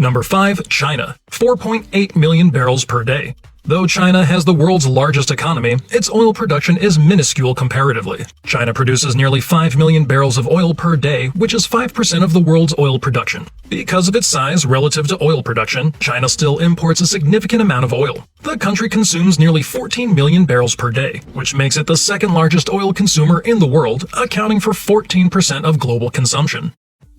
Number 5. China, 4.8 million barrels per day. Though China has the world's largest economy, its oil production is minuscule comparatively. China produces nearly 5 million barrels of oil per day, which is 5% of the world's oil production. Because of its size relative to oil production, China still imports a significant amount of oil. The country consumes nearly 14 million barrels per day, which makes it the second largest oil consumer in the world, accounting for 14% of global consumption.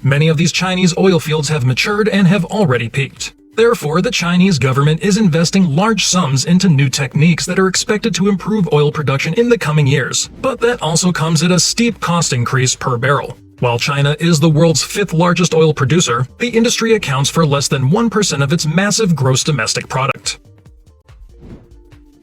Many of these Chinese oil fields have matured and have already peaked. Therefore, the Chinese government is investing large sums into new techniques that are expected to improve oil production in the coming years, but that also comes at a steep cost increase per barrel. While China is the world's fifth largest oil producer, the industry accounts for less than 1% of its massive gross domestic product.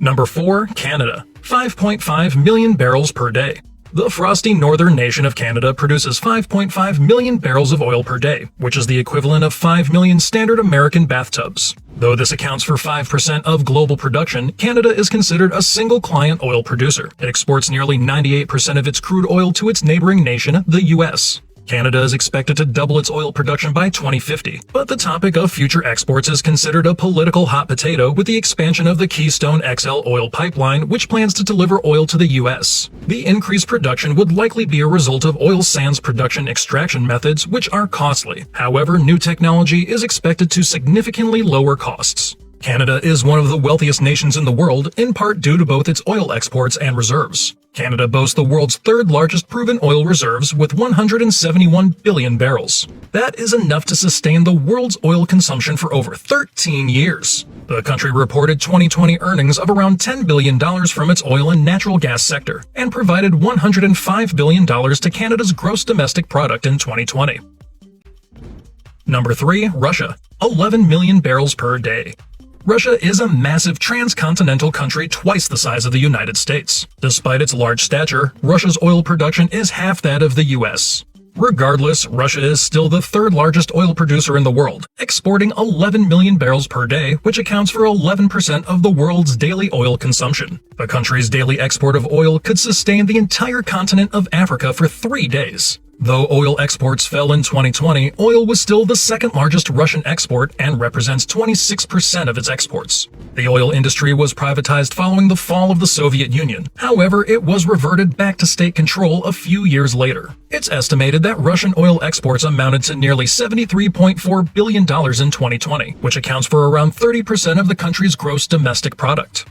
Number 4. Canada, 5.5 million barrels per day. The frosty northern nation of Canada produces 5.5 million barrels of oil per day, which is the equivalent of 5 million standard American bathtubs. Though this accounts for 5% of global production, Canada is considered a single-client oil producer. It exports nearly 98% of its crude oil to its neighboring nation, the U.S. Canada is expected to double its oil production by 2050, but the topic of future exports is considered a political hot potato with the expansion of the Keystone XL oil pipeline, which plans to deliver oil to the U.S. The increased production would likely be a result of oil sands production extraction methods, which are costly. However, new technology is expected to significantly lower costs. Canada is one of the wealthiest nations in the world, in part due to both its oil exports and reserves. Canada boasts the world's third largest proven oil reserves with 171 billion barrels. That is enough to sustain the world's oil consumption for over 13 years. The country reported 2020 earnings of around $10 billion from its oil and natural gas sector, and provided $105 billion to Canada's gross domestic product in 2020. Number 3. Russia, 11 million barrels per day. Russia is a massive transcontinental country twice the size of the United States. Despite its large stature, Russia's oil production is half that of the U.S. Regardless, Russia is still the third largest oil producer in the world, exporting 11 million barrels per day, which accounts for 11% of the world's daily oil consumption. The country's daily export of oil could sustain the entire continent of Africa for 3 days. Though oil exports fell in 2020, oil was still the second largest Russian export and represents 26% of its exports. The oil industry was privatized following the fall of the Soviet Union. However, it was reverted back to state control a few years later. It's estimated that Russian oil exports amounted to nearly $73.4 billion in 2020, which accounts for around 30% of the country's gross domestic product.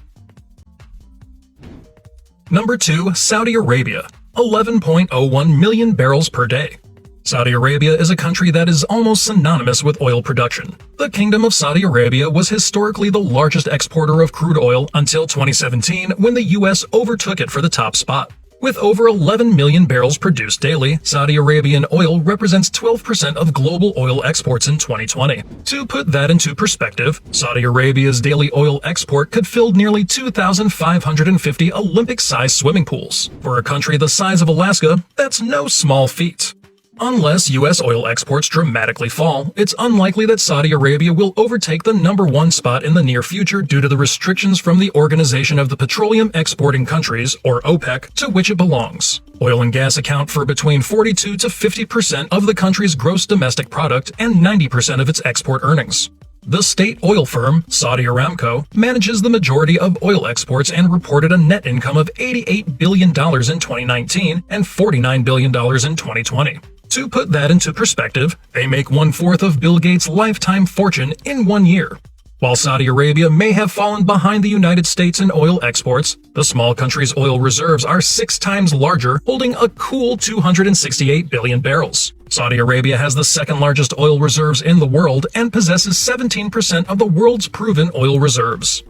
Number 2. Saudi Arabia, 11.01 million barrels per day. Saudi Arabia is a country that is almost synonymous with oil production. The Kingdom of Saudi Arabia was historically the largest exporter of crude oil until 2017, when the U.S. overtook it for the top spot. With over 11 million barrels produced daily, Saudi Arabian oil represents 12% of global oil exports in 2020. To put that into perspective, Saudi Arabia's daily oil export could fill nearly 2,550 Olympic-sized swimming pools. For a country the size of Alaska, that's no small feat. Unless U.S. oil exports dramatically fall, it's unlikely that Saudi Arabia will overtake the number 1 spot in the near future due to the restrictions from the Organization of the Petroleum Exporting Countries, or OPEC, to which it belongs. Oil and gas account for between 42 to 50% of the country's gross domestic product and 90% of its export earnings. The state oil firm, Saudi Aramco, manages the majority of oil exports and reported a net income of $88 billion in 2019 and $49 billion in 2020. To put that into perspective, they make 1/4 of Bill Gates' lifetime fortune in 1 year. While Saudi Arabia may have fallen behind the United States in oil exports, the small country's oil reserves are 6 times larger, holding a cool 268 billion barrels. Saudi Arabia has the second largest oil reserves in the world and possesses 17% of the world's proven oil reserves.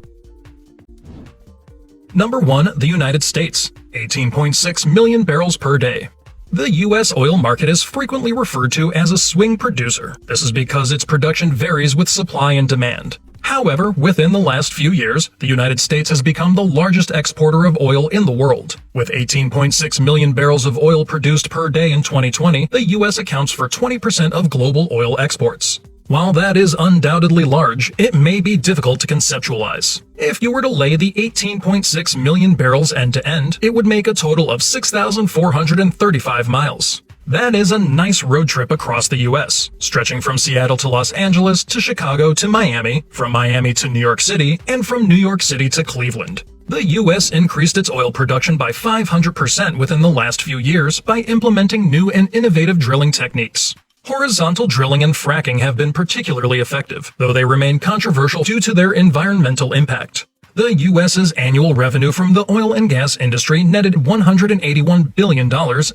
Number 1. The United States, 18.6 million barrels per day. The U.S. oil market is frequently referred to as a swing producer. This is because its production varies with supply and demand. However, within the last few years, the United States has become the largest exporter of oil in the world. With 18.6 million barrels of oil produced per day in 2020, the U.S. accounts for 20% of global oil exports. While that is undoubtedly large, it may be difficult to conceptualize. If you were to lay the 18.6 million barrels end to end, it would make a total of 6,435 miles. That is a nice road trip across the US, stretching from Seattle to Los Angeles to Chicago to Miami, from Miami to New York City, and from New York City to Cleveland. The US increased its oil production by 500% within the last few years by implementing new and innovative drilling techniques. Horizontal drilling and fracking have been particularly effective, though they remain controversial due to their environmental impact. The U.S.'s annual revenue from the oil and gas industry netted $181 billion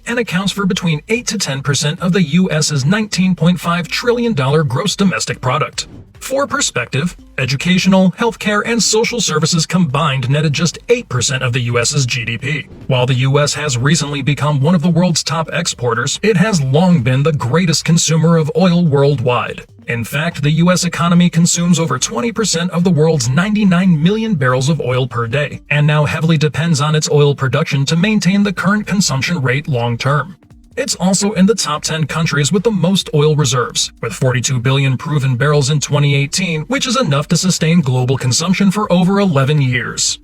and accounts for between 8 to 10% of the U.S.'s $19.5 trillion gross domestic product. For perspective, educational, healthcare, and social services combined netted just 8% of the U.S.'s GDP. While the U.S. has recently become one of the world's top exporters, it has long been the greatest consumer of oil worldwide. In fact, the U.S. economy consumes over 20% of the world's 99 million barrels of oil per day, and now heavily depends on its oil production to maintain the current consumption rate long term. It's also in the top 10 countries with the most oil reserves, with 42 billion proven barrels in 2018, which is enough to sustain global consumption for over 11 years.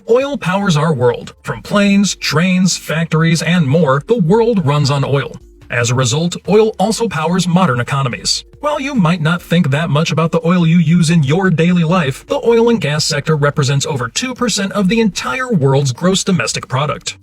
Oil powers our world. From planes, trains, factories, and more, the world runs on oil. As a result, oil also powers modern economies. While you might not think that much about the oil you use in your daily life, the oil and gas sector represents over 2% of the entire world's gross domestic product.